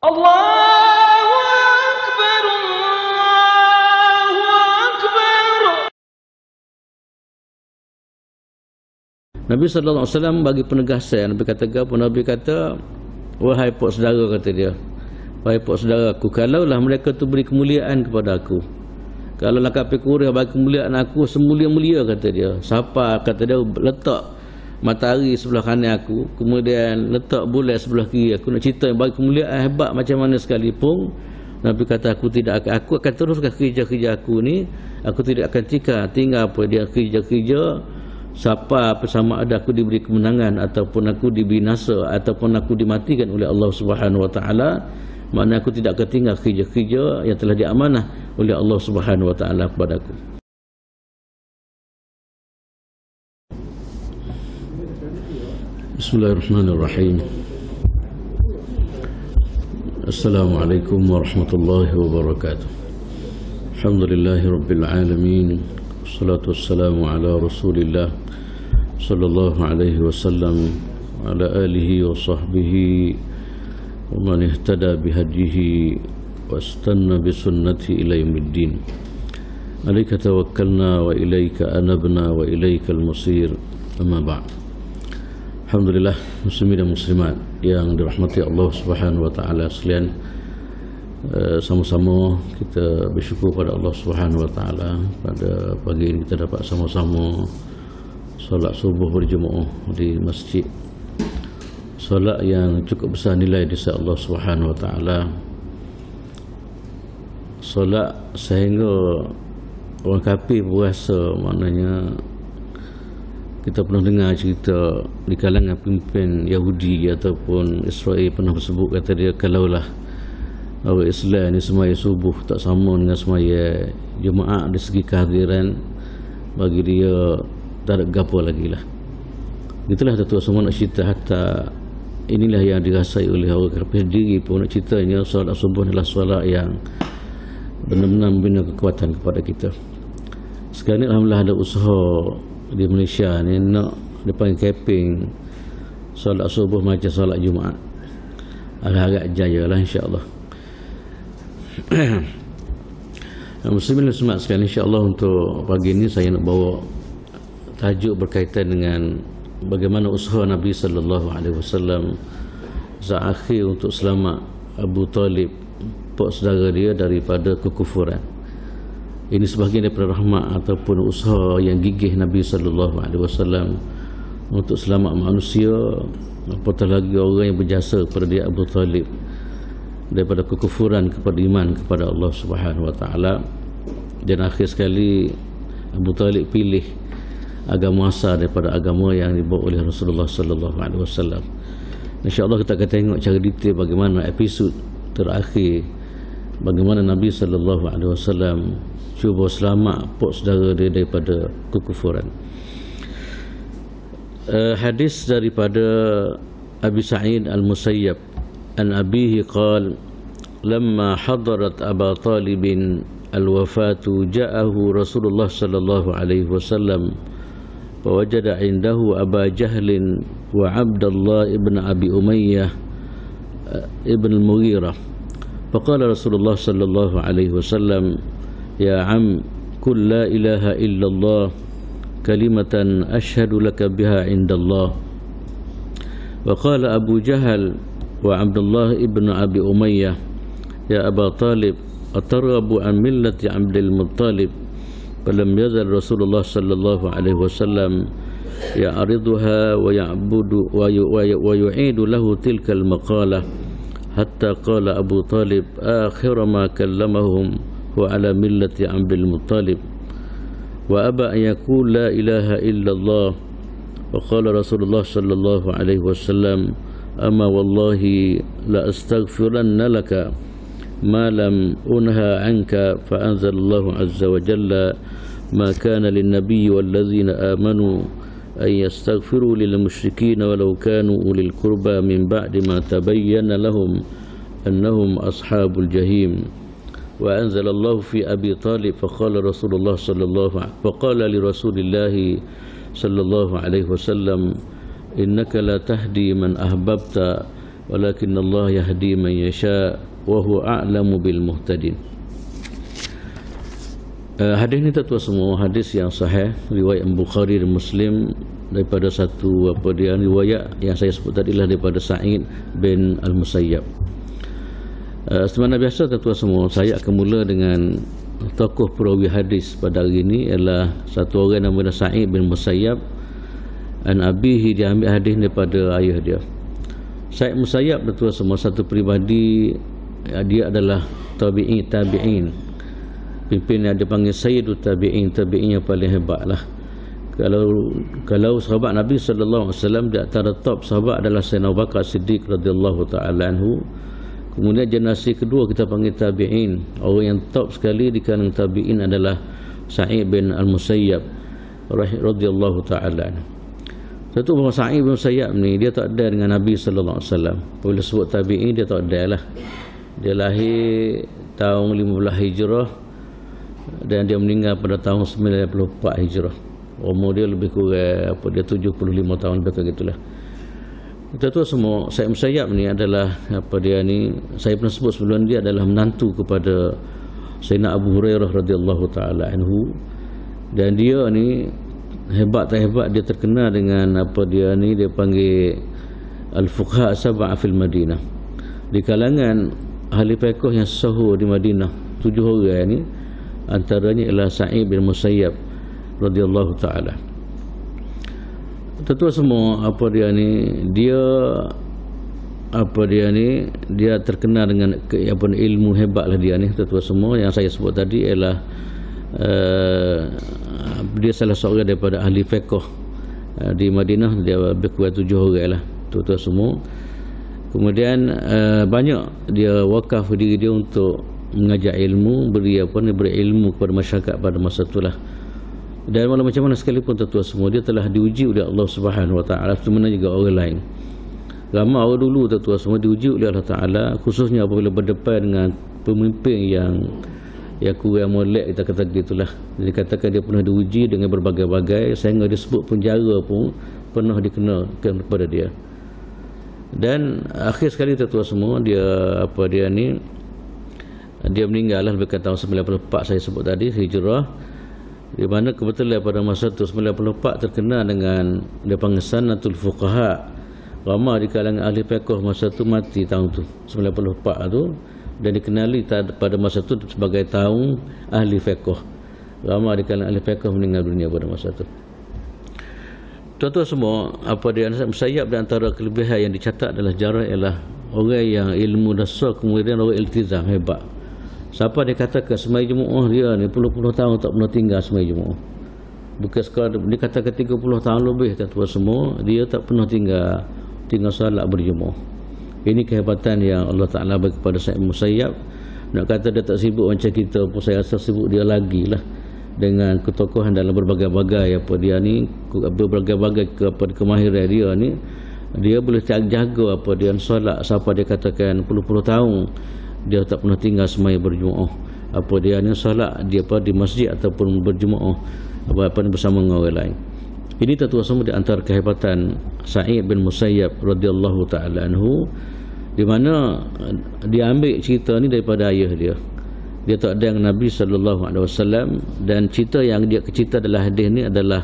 Allahu Akbar, Allahu Akbar. Nabi sallallahu alaihi wasallam bagi penegasan. Nabi kata apa? Nabi kata, wahai pak saudara, kata dia, wahai pak saudaraku, kalaulah mereka tu beri kemuliaan kepada aku, kalau nak kapi kurang bagi kemuliaan aku semulia-mulia, kata dia, siapa, kata dia, letak matahari sebelah kanan aku, kemudian letak bulan sebelah kiri aku, nak cerita bagi kemuliaan hebat macam mana sekalipun, Nabi kata aku akan teruskan kerja-kerja aku ni, aku tidak akan tinggal apa dia kerja-kerja siapa sama ada aku diberi kemenangan ataupun aku dibinasa ataupun aku dimatikan oleh Allah Subhanahu wa taala. Maknanya aku tidak akan tinggal kerja-kerja yang telah diamanah oleh Allah Subhanahu wa taala kepadaku. Bismillahirrahmanirrahim. Assalamualaikum warahmatullahi wabarakatuh. Alhamdulillahirabbil alamin. Wassalatu wassalamu ala Rasulillah sallallahu alaihi wasallam wa ala alihi wa sahbihi wa man ihtada bihadihi wastanna bisunnati ila yaumiddin. Alaika tawakkalna wa ilaika anabna wa ilaikal masir. Amma ba'd. Alhamdulillah, muslimin dan muslimat yang dirahmati Allah Subhanahu wa taala sekalian, sama-sama kita bersyukur pada Allah Subhanahu wa taala pada pagi ini kita dapat sama-sama solat subuh berjemaah di masjid. Solat yang cukup besar nilai di sisi Allah Subhanahu wa taala. Solat sehingga orang kafir berasa, maknanya kita pernah dengar cerita di kalangan pemimpin Yahudi ataupun Israel pernah bersebut, kata dia, kalaulah orang Islam ni semaya subuh tak sama dengan semaya Jumaat dari segi kehadiran, bagi dia tak ada gapo lagi lah. Itulah tuan semua nak cerita, hatta inilah yang dirasai oleh orang kafir sendiri pun nak ceritanya solat subuh adalah solat yang benar-benar membina kekuatan kepada kita. Sekarang ni alhamdulillah ada usaha di Malaysia ni nak depan camping solat subuh macam solat Jumaat. Agak-agak jaya lah insya-Allah. Muslimin dan muslimat sekalian, insya-Allah untuk pagi ini saya nak bawa tajuk berkaitan dengan bagaimana usaha Nabi sallallahu alaihi wasallam saat akhir untuk selamat Abu Talib, pak saudara dia, daripada kekufuran. Ini sebahagian daripada rahmat ataupun usaha yang gigih Nabi sallallahu alaihi wasallam untuk selamat manusia, apatah lagi orang yang berjasa kepada dia, Abu Talib, daripada kekufuran kepada iman kepada Allah Subhanahu wa taala. Dan akhir sekali Abu Talib pilih agama asal daripada agama yang dibawa oleh Rasulullah sallallahu alaihi wasallam. Insya-Allah kita akan tengok cara detail bagaimana episod terakhir, bagaimana Nabi sallallahu alaihi wasallam cuba selamat pak saudara dia daripada kekufuran. Hadis daripada Abi Sa'id Al-Musayyab an abihi qala lamma hadarat Aba Talib al-wafatu ja'ahu Rasulullah sallallahu alaihi wasallam فوجد عنده أبا جهل وعبد الله ابن أبي أمية ابن المغيرة فقال رسول الله صلى الله عليه وسلم يا عم قل لا إله إلا الله كلمة أشهد لك بها عند الله. وقال أبو جهل وعبد الله ابن أبي أمية يا أبا طالب أترغب عن ملة عبد المطلب. فلم يزل رسول الله صلى الله عليه وسلم يعرضها ويعيد له تلك المقالة حتى قال أبو طالب آخر ما كلمهم هو على ملة عبد المطلب وأبى أن يقول لا إله إلا الله. وقال رسول الله صلى الله عليه وسلم أما والله لأستغفرن لك ما لم أنهى عنك. فأنزل الله عز وجل ما كان للنبي والذين آمنوا أن يستغفروا للمشركين ولو كانوا أولي القربى من بعد ما تبين لهم أنهم أصحاب الجحيم. وأنزل الله في أبي طالب فقال لرسول الله صلى الله عليه وسلم إنك لا تهدي من أحببت walakinnallaha yahdi man yasha wa huwa a'lamu bil muhtadin. Hadis ini tuan semua hadis yang sahih riwayat Bukhari dan Muslim daripada satu riwayat yang saya sebut tadi lah daripada Sa'id bin Al-Musayyab. Sebenarnya biasa tuan semua saya akan mula dengan tokoh perawi hadis pada hari ini ialah satu orang namanya Sa'id bin Musayyab. An abihi, dia ambil hadis daripada ayah dia. Sa'id Musayyab tuan semua satu peribadi, dia adalah tabi'in. Pimpin yang dipanggil Sayyidut Tabi'in, tabi'in yang paling hebat lah. Kalau sahabat Nabi sallallahu alaihi wasallam, di antara top sahabat adalah Sayyidina Abu Bakar Siddiq radhiyallahu taala anhu. Kemudian generasi kedua kita panggil tabi'in. Orang yang top sekali di kalangan tabi'in adalah Sa'id bin Al-Musayyab radhiyallahu taala anhu. Satu bahawa Sa'id bin Musayyab ni dia tak ada dengan Nabi sallallahu alaihi wasallam. Bila sebut tabi'in dia tak ada lah. Dia lahir tahun 15 Hijrah dan dia meninggal pada tahun 94 Hijrah. Umur dia lebih kurang dia 75 tahun lebih kurang gitulah. Kita tahu semua Sa'id Musayyab ni adalah saya pernah sebut sebelum, dia adalah menantu kepada Sayyidina Abu Hurairah radhiyallahu taala anhu. Dan dia ni hebat tak hebat, dia terkenal dengan dia panggil al-fuqaha sab'a fil Madinah. Di kalangan ahli fiqh yang sahur di Madinah, 7 orang ni antaranya ialah Sa'id bin Musayyab radhiyallahu taala. Tentu semua dia terkenal dengan ilmu hebat lah dia ni. Tentu semua yang saya sebut tadi ialah dia salah seorang daripada ahli fiqh di Madinah. Dia lebih kurang 7 orang lah tentu semua. Kemudian banyak dia wakaf diri dia untuk mengajar ilmu, beri ilmu kepada masyarakat pada masa itulah. Dan walau macam mana sekalipun tuan-tuan semua, dia telah diuji oleh Allah Subhanahu Wa Taala, sebenarnya juga orang lain. Ramai orang dulu tuan-tuan semua diuji oleh Allah Taala, khususnya apabila berdepan dengan pemimpin yang kurang molek, kita kata gitulah. Jadi katakan dia pernah diuji dengan berbagai-bagai, sehingga disebut penjara pun pernah dikenakan kepada dia. Dan akhir sekali tuan-tuan semua dia meninggal lah lebih tahun 94 saya sebut tadi Hijrah, di mana kebetulan pada masa itu 94 terkenal dengan dia panggil Sanatul Fuqaha. Ramai di kalangan ahli fiqh masa itu mati tahun tu 94 tu, dan dikenali pada masa itu sebagai tahun ahli fiqh. Ramai di kalangan ahli fiqh meninggal dunia pada masa itu. Tuan-tuan semua, Musayyab di antara kelebihan yang dicatat adalah jarah ialah orang yang ilmu dasar, kemudian orang iltizam hebat. Siapa dia katakan semai Jumaat dia ni puluh-puluh tahun tak pernah tinggal semai Jumaat. Bukan sekadar dia katakan 30 tahun lebih tuan-tuan semua, dia tak pernah tinggal salat berjemaah. Ini kehebatan yang Allah Taala bagi kepada Sa'id Musayyab. Nak kata dia tak sibuk macam kita pun, saya rasa sibuk dia lagi lah dengan ketokohan dalam berbagai-bagai berbagai-bagai kemahiran dia ni. Dia boleh jaga solat siapa dia katakan puluh-puluh tahun dia tak pernah tinggal semaya berjemaah. Solat dia di masjid ataupun berjemaah bersama dengan orang lain. Ini tentu semua di antara kehebatan Sa'id bin Musayyab radhiyallahu taala anhu, di mana dia ambil cerita ni daripada ayah dia. Dia tak ada dengan Nabi sallallahu alaihi wasallam, dan cerita yang dia cerita adalah hadis ni adalah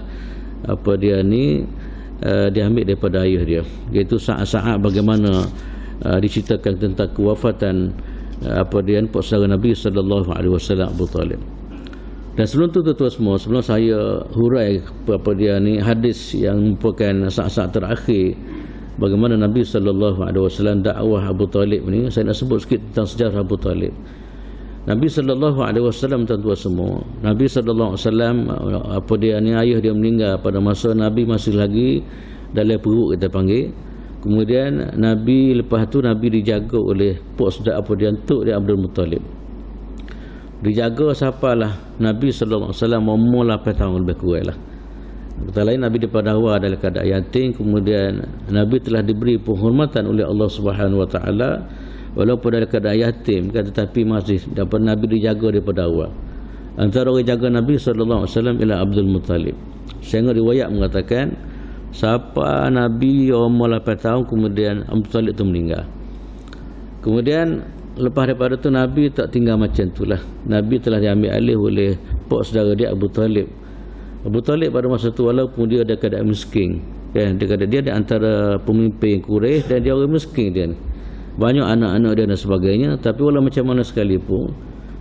dia ambil daripada ayah dia, iaitu saat-saat bagaimana diceritakan tentang kewafatan saudara Nabi sallallahu alaihi wasallam Abu Talib. Dan sebelum tu tuan-tuan semua, sebelum saya hurai hadis yang merupakan saat-saat terakhir bagaimana Nabi sallallahu alaihi wasallam dakwah Abu Talib ni, saya nak sebut sikit tentang sejarah Abu Talib. Nabi sallallahu alaihi wasallam tuan-tuan semua, Nabi sallallahu alaihi wasallam ayah dia meninggal pada masa Nabi masih lagi dalam perut kita panggil. Kemudian Nabi lepas tu Nabi dijaga oleh Tok dia Abdul Muttalib. Dijaga siapalah Nabi sallallahu alaihi wasallam umur 8 tahun lebih kurang lah. Kata lain Nabi daripada awal dalam keadaan yatim, kemudian Nabi telah diberi penghormatan oleh Allah Subhanahu Wa Taala walaupun dalam keadaan yatim, tetapi masih dapat Nabi dijaga daripada awal. Antara orang jaga Nabi sallallahu alaihi wasallam ialah Abdul Muttalib. Sehingga riwayat mengatakan Siapa Nabi umur 8 tahun kemudian Abu Talib tu meninggal. Kemudian lepas daripada tu Nabi tak tinggal macam itulah. Nabi telah diambil alih oleh pak saudara dia Abu Talib. Abu Talib pada masa tu walaupun dia ada keadaan miskin, kan, dia di antara pemimpin Quraisy dan dia orang miskin dia ni. Banyak anak-anak dia dan sebagainya, tapi walau macam mana sekalipun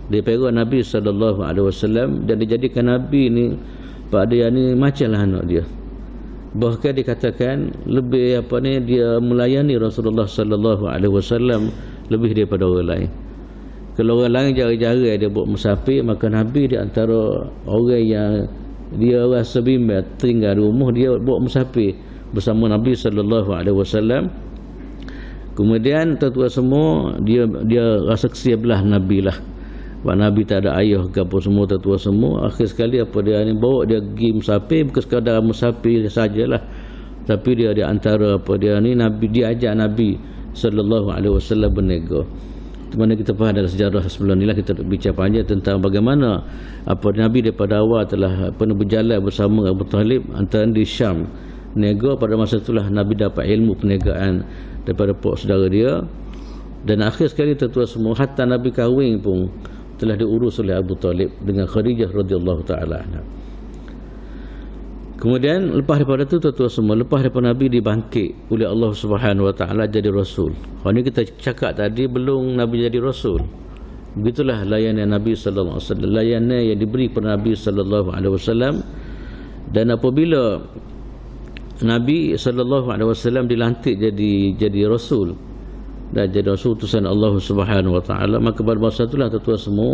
dia pegang Nabi SAW dan dijadikan Nabi ni pak dia ni macamlah anak dia. Bahkan dikatakan lebih dia melayani Rasulullah SAW lebih daripada orang lain. Kalau orang lain jarang-jarang dia buat musafir, maka Nabi di antara orang yang dia rasa bimbang tinggal di rumah, dia buat musafir bersama Nabi SAW. Kemudian tuan-tuan semua dia rasa kesian belah Nabi lah. Sebab Nabi tak ada ayah ke apa semua, tuan-tuan semua. Akhir sekali dia ni bawa dia pergi musafir, bukan sekadar musafir sajalah, tapi dia di antara Nabi, dia ajak Nabi SAW berniaga. Di mana kita faham dalam sejarah sebelum ni lah, kita bincang panjang tentang bagaimana Nabi daripada awal telah berjalan bersama Abu Talib antara di Syam. Niaga pada masa itulah Nabi dapat ilmu perniagaan daripada pak saudara dia. Dan akhir sekali tuan-tuan semua, hatta Nabi kahwin pun telah diurus oleh Abu Talib dengan Khadijah radhiyallahu taala anha. Kemudian lepas daripada itu tuan-tuan semua, lepas daripada Nabi dibangkit oleh Allah Subhanahu wa taala jadi rasul. Hari ni kita cakap tadi belum Nabi jadi rasul. Begitulah layanan Nabi sallallahu alaihi wasallam, layanan yang diberi kepada Nabi sallallahu alaihi wasallam. Dan apabila Nabi sallallahu alaihi wasallam dilantik jadi rasul dan jadi rasul utusan Allah Subhanahu wa taala, maka pada masa itulah tuan-tuan semua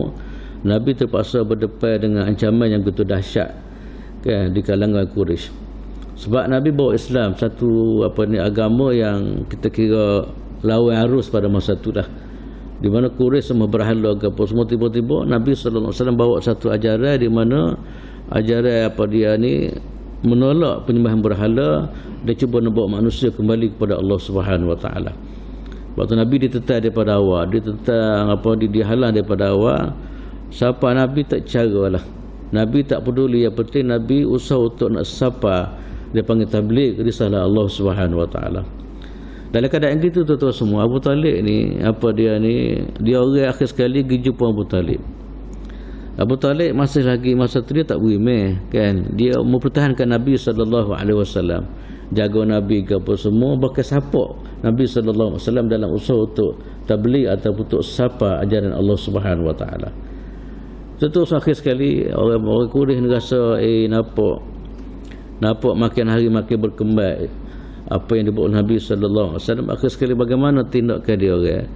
Nabi terpaksa berdepan dengan ancaman yang begitu dahsyat, kan, di kalangan Quraisy. Sebab Nabi bawa Islam, satu agama yang kita kira lawan arus pada masa itulah, di mana Quraisy semua berhala ke apa semua. Tiba-tiba Nabi sallallahu alaihi wasallam bawa satu ajaran di mana ajaran menolak penyembahan berhala dan cuba nak bawa manusia kembali kepada Allah Subhanahu wa taala. Waktu Nabi ditentang daripada awal, dihalang daripada awal. Siapa Nabi tak caralah. Nabi tak peduli, yang penting Nabi usaha untuk nak sapa, dia panggil tabligh risalah Allah Subhanahu wa taala. Dalam keadaan gitu tuan-tuan semua, Abu Talib ni dia orang akhir sekali pergi jumpa Abu Talib. Abu Talib masih lagi masa tu dia tak berimeh, kan, dia mempertahankan Nabi sallallahu alaihi wasallam, jaga Nabi ke apa semua, bahkan support Nabi sallallahu alaihi wasallam dalam usaha untuk tabligh atau untuk sapa ajaran Allah Subhanahu wa taala. Tentu akhir sekali orang Quraisy ni rasa nampak makin hari makin berkembang apa yang dibuat Nabi sallallahu alaihi wasallam. Akhir sekali bagaimana tindakan dia orang?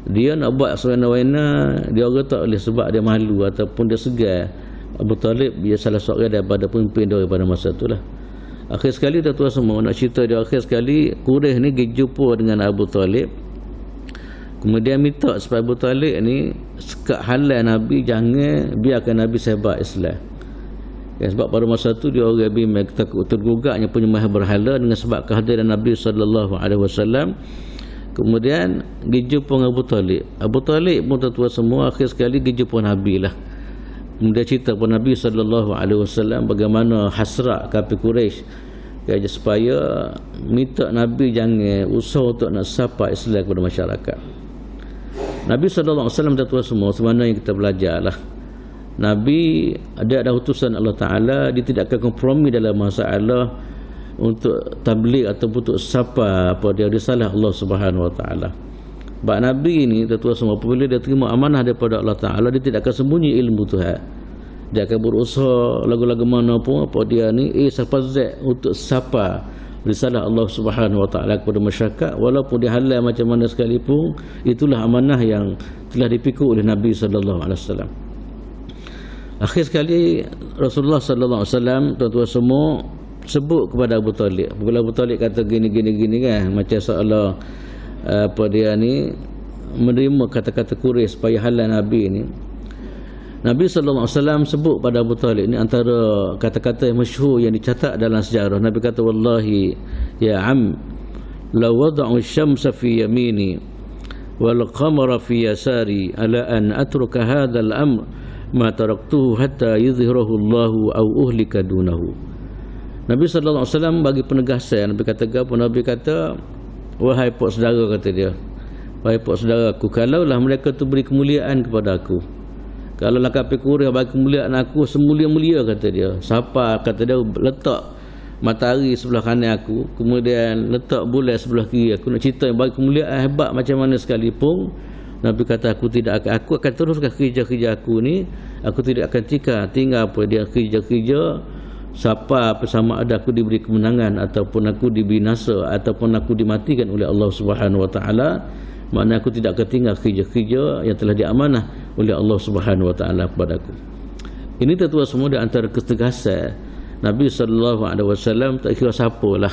Dia nak buat sewana-wana, dia orang tak boleh sebab dia malu ataupun dia segan. Abu Talib dia salah seorang daripada pemimpin dia pada masa itulah. Akhir sekali tuan-tuan semua nak cerita dia, akhir sekali Quraisy ni pergi jumpa dengan Abu Talib. Kemudian minta supaya Abu Talib ni sekat halal Nabi, jangan biarkan Nabi sebar Islam. Ya, sebab pada masa tu dia orang bimbang takut tergugaknya penyembahan berhala dengan sebab kehadiran Nabi sallallahu alaihi wasallam. Kemudian pergi jumpa dengan Abu Talib. Abu Talib pun tuan-tuan semua akhir sekali pergi jumpa Nabi lah. Kemudian cerita kepada Nabi sallallahu alaihi wasallam bagaimana hasrat kafir Quraisy supaya minta Nabi jangan usaha untuk nak sapa Islam kepada masyarakat. Nabi sallallahu alaihi wasallam tuan-tuan semua, sebenarnya yang kita belajarlah, Nabi ada utusan Allah Taala, dia tidak akan kompromi dalam masalah untuk tabligh ataupun untuk sapa dia risalah Allah Subhanahu wa taala. Sebab Nabi ini tuan-tuan semua, apabila dia terima amanah daripada Allah Taala, dia tidak akan sembunyi ilmu Tuhan. Dia akan berusaha lagu-lagu mana pun untuk sapa risalah Allah Subhanahu wa taala kepada masyarakat, walaupun dihalang macam mana sekalipun. Itulah amanah yang telah dipikul oleh Nabi sallallahu alaihi wasallam. Akhir sekali Rasulullah sallallahu alaihi wasallam tuan-tuan semua sebut kepada Abu Talib. Bila Abu Talib kata gini kan, macam seolah menerima kata-kata Quraisy supaya halal Nabi ni. Nabi sallallahu alaihi wasallam sebut pada Abu Talib ni antara kata-kata yang masyhur yang dicatat dalam sejarah. Nabi kata, wallahi ya am law wada'u asy-syamsa fi yamini wal qamara fi yasari ala an atruka hadzal amr ma taraktuhu hatta yuzhirahu Allah aw uhlika dunahu. Nabi sallallahu alaihi wasallam bagi penegasan. Nabi kata apa? Nabi kata, wahai pak saudara, kata dia, wahai pak saudaraku, kalaulah mereka tu beri kemuliaan kepada aku, kalaulah kafir Quraisy bagi kemuliaan aku semulia-mulia, kata dia, siapa kata dia letak matahari sebelah kanan aku, kemudian letak bulan sebelah kiri aku, nak cerita bagi kemuliaan hebat macam mana sekalipun, Nabi kata aku akan teruskan kerja-kerja aku ni, aku tidak akan tinggal apa dia kerja-kerja siapa sama ada aku diberi kemenangan ataupun aku dibinasa ataupun aku dimatikan oleh Allah Subhanahu wa taala. Maknanya aku tidak akan tinggal kerja-kerja yang telah diamanah oleh Allah Subhanahu wa taala kepadaku. Ini tentu semua di antara ketegasan Nabi sallallahu alaihi wasallam, tak kira siapalah.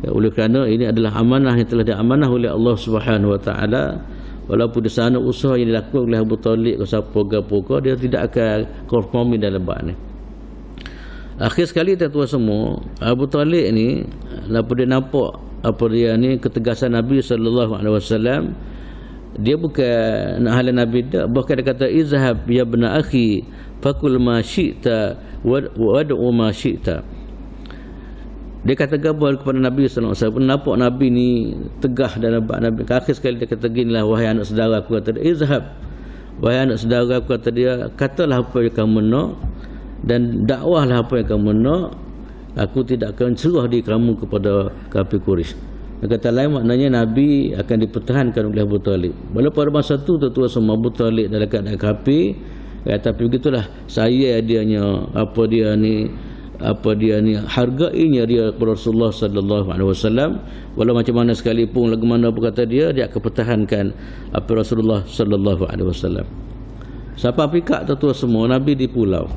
Ya, oleh kerana ini adalah amanah yang telah diamanah oleh Allah Subhanahu wa taala. Walaupun di sana usaha yang dilakukan oleh Abu Talib ke siapa ke, dia tidak akan kompromi dalam bab ni. Akhir sekali tuan-tuan semua, Abu Talib ni lepas dia nampak apa dia ni ketegasan Nabi sallallahu alaihi wasallam, dia bukan nak halang Nabi dak, bahkan dia kata izhab ya ibn akhi fakul ma syi'ta wad'u ma syi'ta. Dia kata gabar kepada Nabi sallallahu alaihi wasallam, nampak Nabi ni tegah dalam bab Nabi. Akhir sekali dia kata ginilah, wahai anak saudara aku, kata dia, izhab, wahai anak saudara aku, kata dia, katalah apa yang kamu nak dan dakwahlah apa yang kamu nak, aku tidak akan seruah diri kamu kepada kafir Quraisy. Dia kata lain maknanya Nabi akan dipertahankan oleh Abu Talib. Walaupun pada masa tu tuan-tuan semua Abu Talib dalam keadaan kafir, tapi begitulah saya dianya apa dia ni hargainya dia kepada Rasulullah sallallahu alaihi wasallam. Walau macam mana sekalipun lagu mana berkata dia akan pertahankan apa Rasulullah sallallahu alaihi wasallam. Siapa pikak tuan-tuan semua, Nabi di pulau.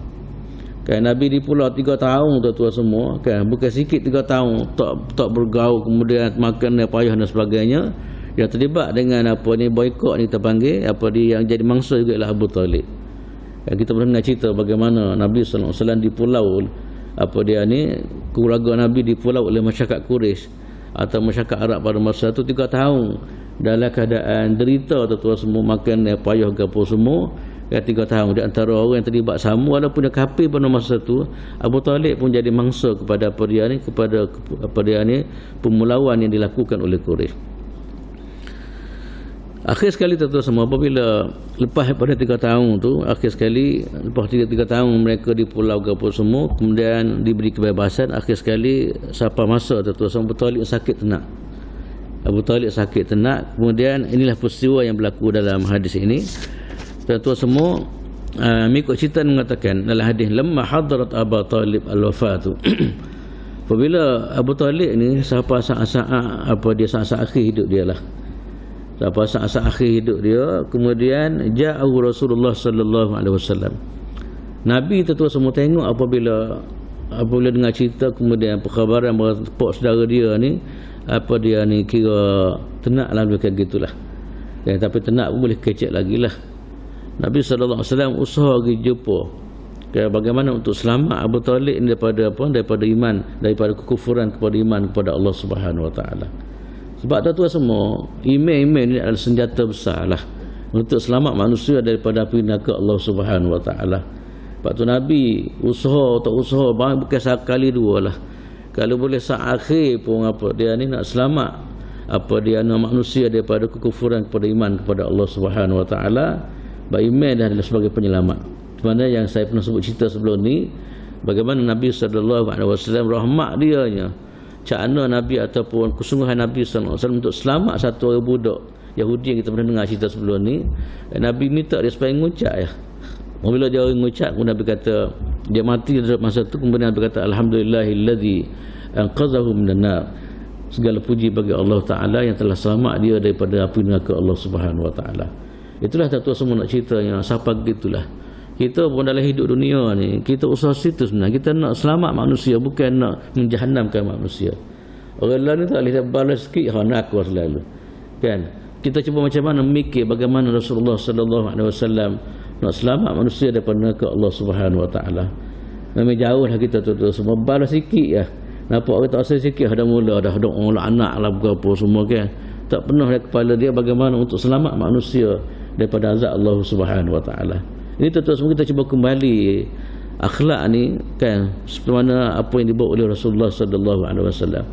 Kan Nabi di pulau 3 tahun tuan-tuan semua, kan bukan sikit 3 tahun, tak bergaul, kemudian makan dan payah dan sebagainya. Yang terlibat dengan apa ni boikot ni kita panggil, apa dia yang jadi mangsa juga ialah Abu Talib. Kan kita pernah dengar cerita bagaimana Nabi sallallahu alaihi wasallam di pulau, apa dia ni keluarga Nabi di pulau oleh masyarakat Quraisy atau masyarakat Arab pada masa itu 3 tahun dalam keadaan derita tuan-tuan semua, makan dan payah gapo semua. 3 tahun di antara orang yang terlibat sama, walaupun dia kafir pada masa itu, Abu Talib pun jadi mangsa kepada apa dia ni, kepada apa dia ni pemulauan yang dilakukan oleh Quraisy. Akhir sekali tuan-tuan semua, apabila lepas pada 3 tahun tu, akhir sekali lepas 3 tahun mereka di pulau gapo semua, kemudian diberi kebebasan. Akhir sekali siapa masa tuan-tuan semua, Abu Talib sakit tenak. Abu Talib sakit tenak. Kemudian inilah peristiwa yang berlaku dalam hadis ini. Tuan-tuan semua, mengikut cerita mengatakan dalam hadis, lamma hadarat Abu Talib al-wafatu. Apabila Abu Talib ni saat-saat apa dia saat-saat akhir hidup dia lah. Saat-saat akhir hidup dia, kemudian ja'ahu Rasulullah sallallahu alaihi wasallam. Nabi tuan-tuan semua tengok apabila dengar cerita, kemudian perkhabaran bahawa pak saudara dia ni apa dia ni kira tenaklah macam gitulah. Dan tapi tenak pun boleh kecek lagi lah. Nabi sallallahu alaihi wasallam usaha pergi jumpa bagaimana untuk selamat Abu Talib daripada iman, daripada kekufuran kepada iman kepada Allah Subhanahu wa taala. Sebab tuan-tuan semua, iman ini adalah senjata besar lah untuk selamat manusia daripada api neraka Allah Subhanahu wa taala. Sebab tu Nabi usaha bukan sekali dua lah. Kalau boleh saat akhir pun apa dia ni nak selamat apa dia nak manusia daripada kekufuran kepada iman kepada Allah Subhanahu wa taala. Beriman adalah sebagai penyelamat. Di mana yang saya pernah sebut cerita sebelum ni, bagaimana Nabi sallallahu alaihi wasallam rahmat dianya, cakna Nabi ataupun kesungguhan Nabi sallallahu alaihi wasallam untuk selamat satu orang budak Yahudi yang kita pernah dengar cerita sebelum ni. Nabi minta dia supaya mengucap ya. Apabila dia mengucap, Nabi kata dia mati dalam masa itu, kemudian Nabi kata alhamdulillahillazi anqadhahu minan nar. Segala puji bagi Allah Taala yang telah selamat dia daripada api neraka Allah Subhanahu wa taala. Itulah tuan-tuan semua nak ceritanya, siapa gitulah. Kita pun dalam hidup dunia ni, kita usaha situ sebenarnya. Kita nak selamat manusia, bukan nak menjahannamkan manusia. Orang lain tak boleh balas sikit, nak aku selalu. Kan? Kita cuba macam mana mikir bagaimana Rasulullah sallallahu alaihi wasallam nak selamat manusia daripada neraka Allah Subhanahu wa taala. Memang jauhlah kita tuan-tuan semua, balas sikit ya. Nampak orang tak asal sikit dah mula dah doa anak lah apa semua kan. Tak pernah dalam kepala dia bagaimana untuk selamat manusia daripada azab Allah Subhanahu wa taala. Ini tuan-tuan semua kita cuba kembali akhlak ni kan seperti mana apa yang dibawa oleh Rasulullah sallallahu alaihi wasallam.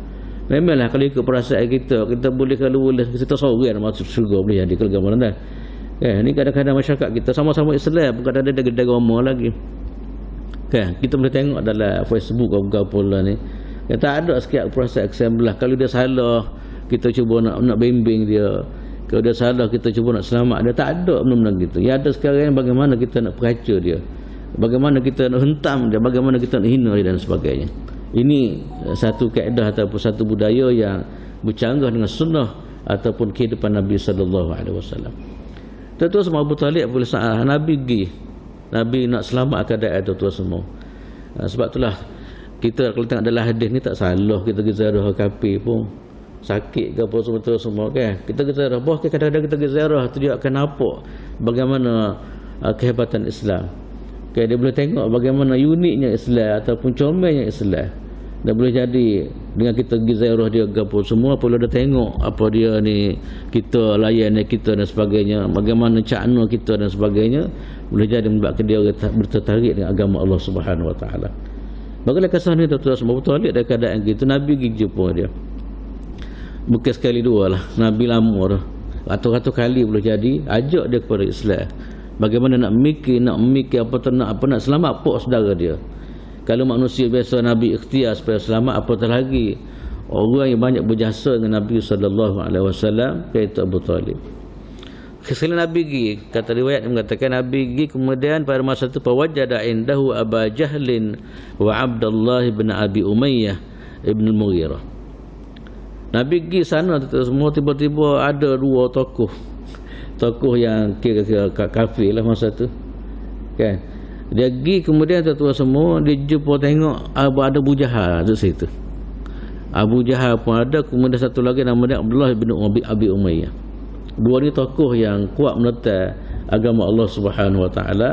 Memanglah kalau ikut perasaan kita boleh kalau boleh kita seorang masuk syurga boleh jadi kalau gambaran dah. Kan ni kadang-kadang masyarakat kita sama-sama Islam bukan ada agama lagi. Kan kita boleh tengok dalam Facebook apa lah ni. Yang tak ada sikit perasaan kesembelah. Kalau dia salah kita cuba nak bimbing dia. Kalau dia salah kita cuba nak selamat dia. Tak ada benda-benda gitu. Yang ada sekarang bagaimana kita nak peraca dia, bagaimana kita nak hentam dia, bagaimana kita nak hina dia dan sebagainya. Ini satu kaedah ataupun satu budaya yang bercanggah dengan sunnah ataupun kehidupan Nabi sallallahu alaihi wasallam. Tuan-tuan semua, Abu Talib boleh saat Nabi pergi, Nabi nak selamat keadaan tuan-tuan semua. Sebab itulah kita kalau tengok dalam hadis ni tak salah kita ziarah kafir pun sakit ke apa semua kan. Kita ziarah bahkan kadang-kadang kita ziarah tu dia akan nampak bagaimana kehebatan Islam. Okay, dia boleh tengok bagaimana uniknya Islam ataupun comelnya Islam. Dia boleh jadi dengan kita pergi ziarah dia ke apa semua, apabila dia tengok apa dia ni kita layan kita dan sebagainya, bagaimana cakna kita dan sebagainya, boleh jadi membuatkan dia bertertarik dengan agama Allah Subhanahu Wa Taala. Bagaimana kisah ni tuan-tuan semua, betul ada keadaan gitu Nabi pergi jumpa dia. Bukan sekali dua lah, Nabi lama dah. Ratus-ratus kali boleh jadi ajak dia kepada Islam. Bagaimana nak mikir apa nak selamat pok saudara dia. Kalau manusia biasa Nabi ikhtiar supaya selamat, apatah lagi orang yang banyak berjasa dengan Nabi sallallahu alaihi wasallam iaitu Abu Talib. Sekali Nabi pergi, kata riwayat mengatakan Nabi pergi kemudian pada masa itu fawajada indahu Aba Jahlin wa Abdullah bin Abi Umayyah ibn al-Mughirah. Nabi pergi sana semua, tiba-tiba ada dua tokoh yang kira-kira kafir lah masa tu kan. Dia pergi kemudian tuan-tuan semua dia jumpa tengok ada Abu Jahal di situ. Abu Jahal pun ada, kemudian satu lagi nama dia Abdullah bin Abi Umayyah. Dua ni tokoh yang kuat menentang agama Allah Subhanahu Wa Taala.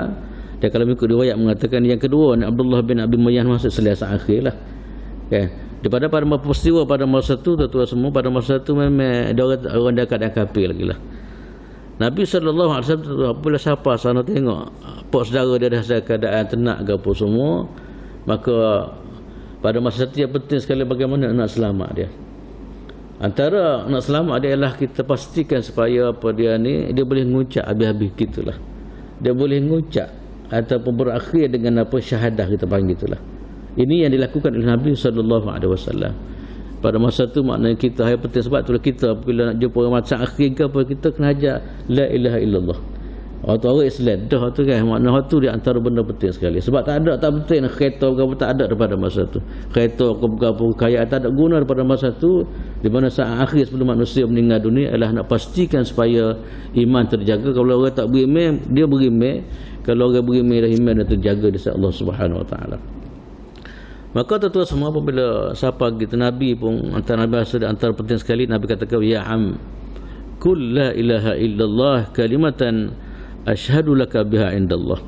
Dan kalau mengikut riwayat mengatakan yang kedua ni Abdullah bin Abi Umayyah masuk selesa akhir lah kan. Daripada pada peristiwa pada masa tu tuan-tuan semua, pada masa tu memang ada orang dekat dan kafir lagi lah. Nabi sallallahu alaihi wasallam apabila siapa sana tengok pak saudara dia dah dalam keadaan tenang ke apa semua, maka pada masa itu yang penting sekali bagaimana nak selamat dia. Antara nak selamat dia ialah kita pastikan supaya apa dia ni dia boleh mengucap habis-habis gitulah. Dia boleh mengucap ataupun berakhir dengan apa syahadah kita panggil itulah. Ini yang dilakukan oleh Nabi sallallahu alaihi wasallam. Pada masa tu maknanya kita yang penting sebab itulah kita bila nak jumpa orang macam akhir ke apa kita kena ajar la ilaha illallah. Atau orang Islam dah tu kan, maknanya tu di antara benda penting sekali. Sebab tak penting kereta ke apa tak ada daripada masa tu. Kereta ke apa kekayaan tak ada guna daripada masa tu, di mana saat akhir sebelum manusia meninggal dunia adalah nak pastikan supaya iman terjaga. Kalau orang tak beriman, dia beriman. Kalau orang beriman dan iman dia terjaga di sisi Allah Subhanahu Wa Taala. Maka tuan-tuan semua apabila siapa gitu Nabi pun antara bahasa antara penting sekali Nabi katakan ya am kul la ilaha illallah kalimatan asyhadu laka biha indallah.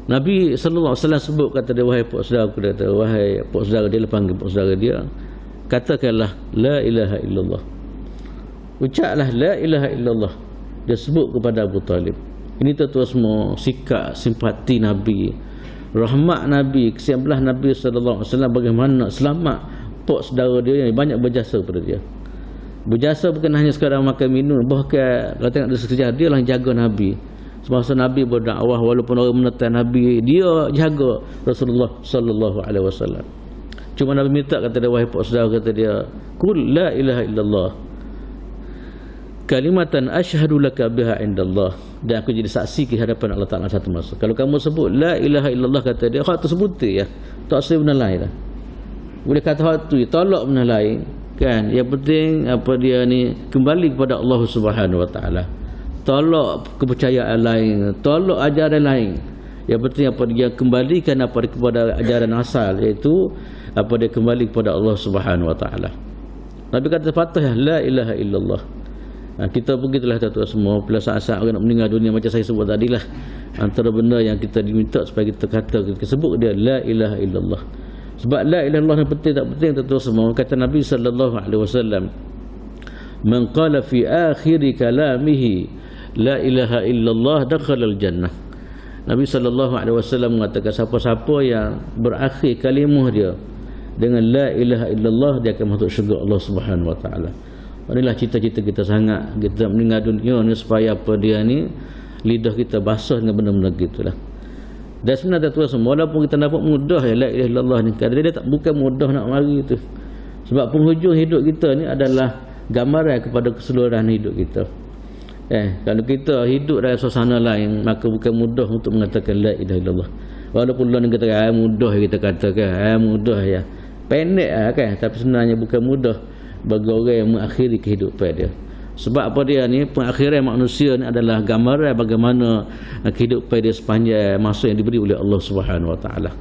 Nabi sallallahu alaihi wasallam sebut kata dia wahai pak saudara aku, kata wahai pak saudara dia, panggil pak saudara dia, katakanlah la ilaha illallah. Ucaplah la ilaha illallah. Dia sebut kepada Abu Talib. Ini tuan-tuan semua sikap simpati Nabi, rahmat Nabi, kesian belah Nabi sallallahu alaihi wasallam bagaimana nak selamat pak saudara dia yang banyak berjasa kepada dia. Berjasa bukan hanya sekadar makan minum, bahkan kalau tengok dari sejarah dia lah jaga Nabi. Semasa Nabi berdakwah walaupun orang menentang Nabi, dia jaga Rasulullah sallallahu alaihi wasallam. Cuma Nabi minta kata dia wahai pak saudara kata dia qul la ilaha illallah kalimatan asyhadu laka biha indallah, dan aku jadi saksi ke hadapan Allah Taala satu masa. Kalau kamu sebut la ilaha illallah kata dia hak tersebut ya, tak usah benda lain dah. Boleh kata hak tu tolak benda lain kan. Yang penting apa dia ni kembali kepada Allah Subhanahu Wa Taala. Tolak kepercayaan lain, tolak ajaran lain. Yang penting apa dia kembalikan apa kepada ajaran asal, iaitu apa dia kembali kepada Allah Subhanahu Wa Taala. Nabi kata Fatihah la ilaha illallah. Kita begitulah tuan-tuan semua, bila saat-saat orang nak meninggal dunia macam saya sebut tadi lah, antara benda yang kita diminta supaya kita kata, kita sebut dia la ilaha illallah. Sebab la ilaha illallah yang penting tak penting tuan-tuan semua. Kata Nabi sallallahu alaihi wasallam, man qala fi akhir kalamihi la ilaha illallah dakhala al-jannah. Nabi SAW mengatakan siapa-siapa yang berakhir kalimah dia dengan la ilaha illallah, dia akan masuk syurga Allah Subhanahu wa taala. Inilah cita-cita kita sangat, kita meninggal dunia ni supaya apa dia ni, lidah kita basah dengan benda-benda gitulah. Dan sebenarnya tuan semua, walaupun kita dapat mudah ya la ilaha illallah ni, kadang dia tak bukan mudah nak mari tu. Sebab penghujung hidup kita ni adalah gambaran kepada keseluruhan hidup kita. Kalau kita hidup dalam suasana lain, maka bukan mudah untuk mengatakan la ilaha illallah. Walaupun Allah kata mudah, kita katakan mudah ya, pendek kan, tapi sebenarnya bukan mudah bagi orang yang mengakhiri kehidupan dia. Sebab apa dia ni, pengakhiran manusia ni adalah gambaran bagaimana kehidupan dia sepanjang masa yang diberi oleh Allah Subhanahu wa taala.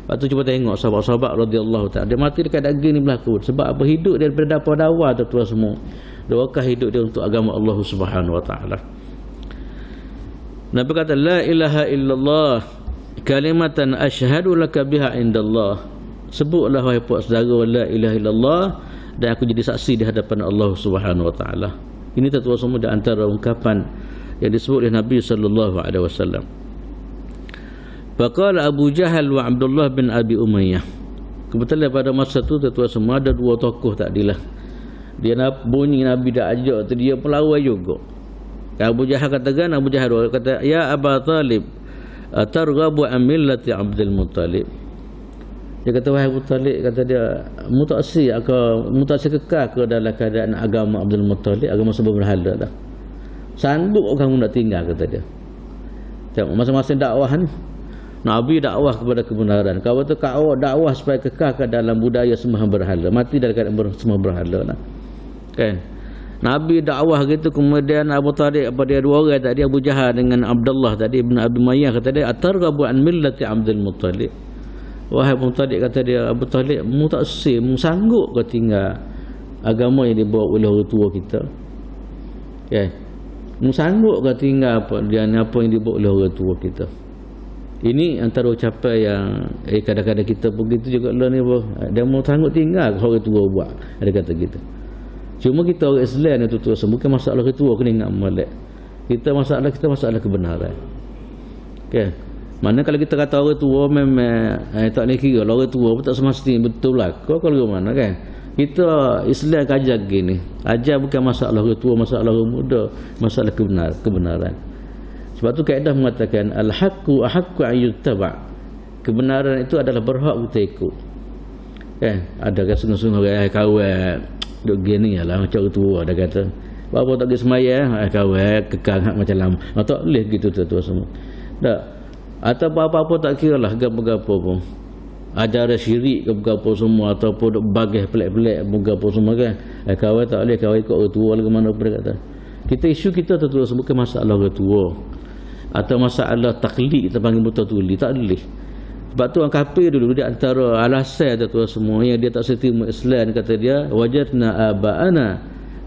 Lepas tu cuba tengok sahabat-sahabat radhiyallahu taala, dia mati dekat daging ni berlaku. Sebab apa? Hidup dia daripada dakwah tuan semua. Doakah hidup dia untuk agama Allah Subhanahu wa taala. Nabi kata la ilaha illallah kalimatan asyhadu laka biha indallah. Sebutlah wahai puak saudara la ilaha illallah, dan aku jadi saksi di hadapan Allah Subhanahu wa taala. Ini tuan semua di antara ungkapan yang disebut oleh Nabi sallallahu alaihi wasallam. Faqala Abu Jahal wa Abdullah bin Abi Umayyah. Kebetulan pada masa tu tuan semua ada dua tokoh takdilah. Dia bunyi Nabi dah ajak tu, dia pun lawan juga. Abu Jahal katakan, Abu Jahal kata, ya Aba Talib, targhabu an millati Abdul Muttalib. Dia kata, wahai Abu Talib, kata dia, mutaksi kekal ke dalam keadaan agama Abdul Muttalib, agama sebab berhala dah. Sanggup kamu nak tinggal, kata dia. Tengok masing-masing dakwah ni. Nabi dakwah kepada kebenaran. Kau tu kau dakwah supaya kekal ke dalam budaya sembah berhala. Mati dalam keadaan sembah berhala lah. Kan? Nabi dakwah gitu, kemudian Abu Talib, apa dia dua orang tadi, Abu Jahal dengan Abdullah tadi ibn Abi Umayyah, kata dia atarghabu an millati Abdul Muttalib. Wahai Abu Talib, kata dia, Abu Talib, mu tak sanggup kau tinggal agama yang dibawa oleh orang tua kita. Kan? Mu sanggup kau tinggal apa yang dibawa oleh orang tua kita. Ini antara ucapan yang kadang-kadang kita begitu juga lah ni, dia mau sanggup tinggal orang tua buat, ada kata gitu. Cuma kita orang Islam itu bukan masalah orang tua kena ingat molek. Kita masalah kebenaran. Okay. Mana kalau kita kata orang tua memang tak boleh kira orang tua pun tak semestinya betul lah. Kalau mana kan? Kita Islam ajar gini. Ajar bukan masalah orang tua, masalah orang muda, masalah kebenaran. Sebab tu kaedah mengatakan al-haqqu ahaqqu an yuttaba'. Kebenaran itu adalah berhak kita ikut. Kan? Ada kan sungguh-sungguh orang kawan duk gini lah macam orang tua dah kata. Apa tak pergi sembahyang, kawan kekal macam lama. Tak boleh gitu tu semua. Tak. Atau apa-apa tak kiralah gapo-gapo pun. Ada syirik gapo-gapo semua ataupun duk bagih pelik-pelik gapo semua kan. Kawan tak boleh, kawan ikut orang tua lagi mana pun dia kata. Kita isu kita tu bukan masalah orang tua atau masalah taklid, kita panggil mutatuli, tak boleh. Sebab tu orang kafir dulu di antara alasan tu semua yang dia tak setuju Islam, kata dia wajadna aba'ana,